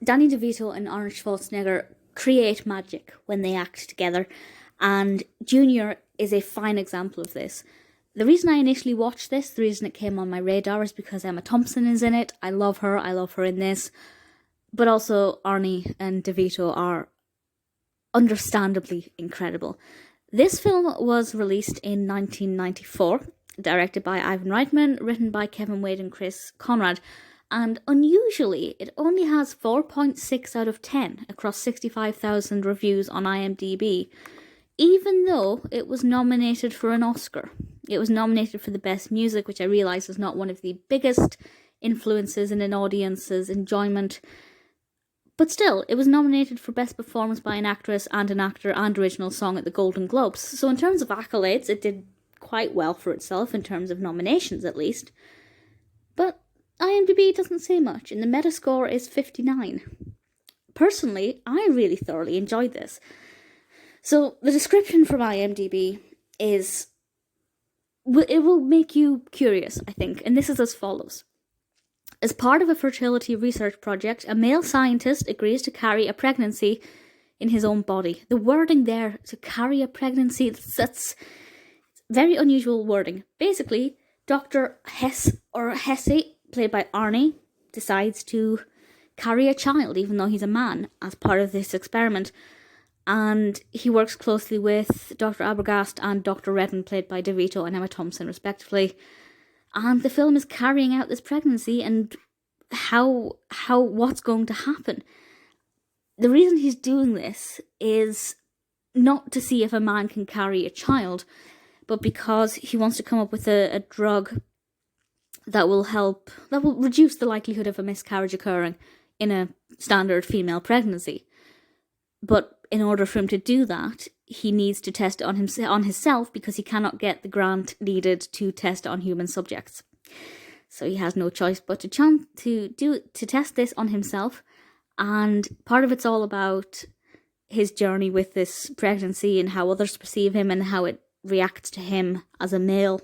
Danny DeVito and Arnold Schwarzenegger create magic when they act together, and Junior is a fine example of this. The reason I initially watched this, the reason it came on my radar, is because Emma Thompson is in it. I love her in this. But also Arnie and DeVito are understandably incredible. This film was released in 1994, directed by Ivan Reitman, written by Kevin Wade and Chris Conrad, and unusually, it only has 4.6 out of 10 across 65,000 reviews on IMDb, even though it was nominated for an Oscar. It was nominated for the Best Music, which I realise is not one of the biggest influences in an audience's enjoyment. But still, it was nominated for Best Performance by an Actress and an Actor and Original Song at the Golden Globes. So in terms of accolades, it did quite well for itself, in terms of nominations at least. But IMDb doesn't say much, and the Metascore is 59. Personally, I really thoroughly enjoyed this. So the description from IMDb is... it will make you curious, I think, and this is as follows. As part of a fertility research project, a male scientist agrees to carry a pregnancy in his own body. The wording there, to carry a pregnancy, that's very unusual wording. Basically, Dr. Hesse, played by Arnie, decides to carry a child, even though he's a man, as part of this experiment. And he works closely with Dr. Arbogast and Dr. Reddin, played by DeVito and Emma Thompson, respectively. And the film is carrying out this pregnancy and what's going to happen. The reason he's doing this is not to see if a man can carry a child, but because he wants to come up with a drug that will reduce the likelihood of a miscarriage occurring in a standard female pregnancy. But in order for him to do that, he needs to test it on himself, because he cannot get the grant needed to test it on human subjects. So he has no choice but to test this on himself. And part of it's all about his journey with this pregnancy and how others perceive him and how it reacts to him as a male.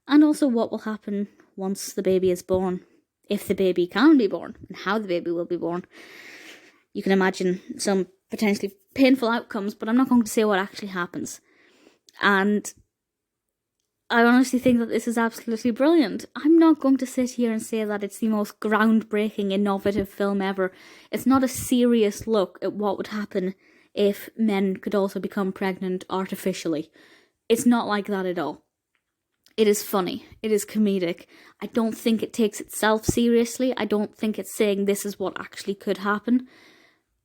And also what will happen once the baby is born, if the baby can be born, and how the baby will be born. You can imagine some potentially painful outcomes, but I'm not going to say what actually happens. And I honestly think that this is absolutely brilliant. I'm not going to sit here and say that it's the most groundbreaking, innovative film ever. It's not a serious look at what would happen if men could also become pregnant artificially. It's not like that at all. It is funny. It is comedic. I don't think it takes itself seriously. I don't think it's saying this is what actually could happen.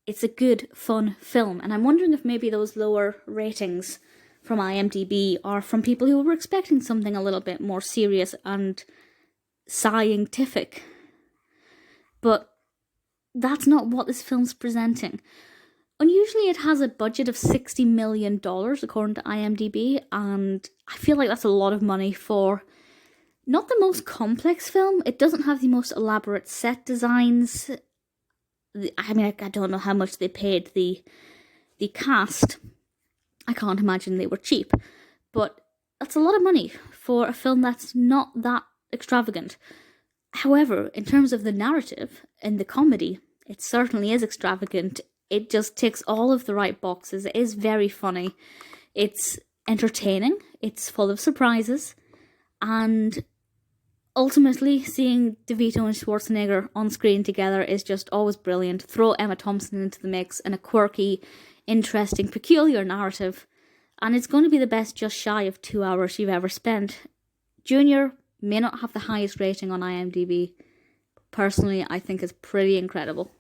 It's a good, fun film, and I'm wondering if maybe those lower ratings from IMDb are from people who were expecting something a little bit more serious and scientific. But that's not what this film's presenting. Unusually, it has a budget of $60 million, according to IMDb, and I feel like that's a lot of money for not the most complex film. It doesn't have the most elaborate set designs. I mean, I don't know how much they paid the cast. I can't imagine they were cheap. But that's a lot of money for a film that's not that extravagant. However, in terms of the narrative and the comedy, it certainly is extravagant. It just ticks all of the right boxes. It is very funny. It's entertaining. It's full of surprises. And ultimately, seeing DeVito and Schwarzenegger on screen together is just always brilliant. Throw Emma Thompson into the mix and a quirky, interesting, peculiar narrative, and it's going to be the best just shy of 2 hours you've ever spent. Junior may not have the highest rating on IMDb. Personally, I think it's pretty incredible.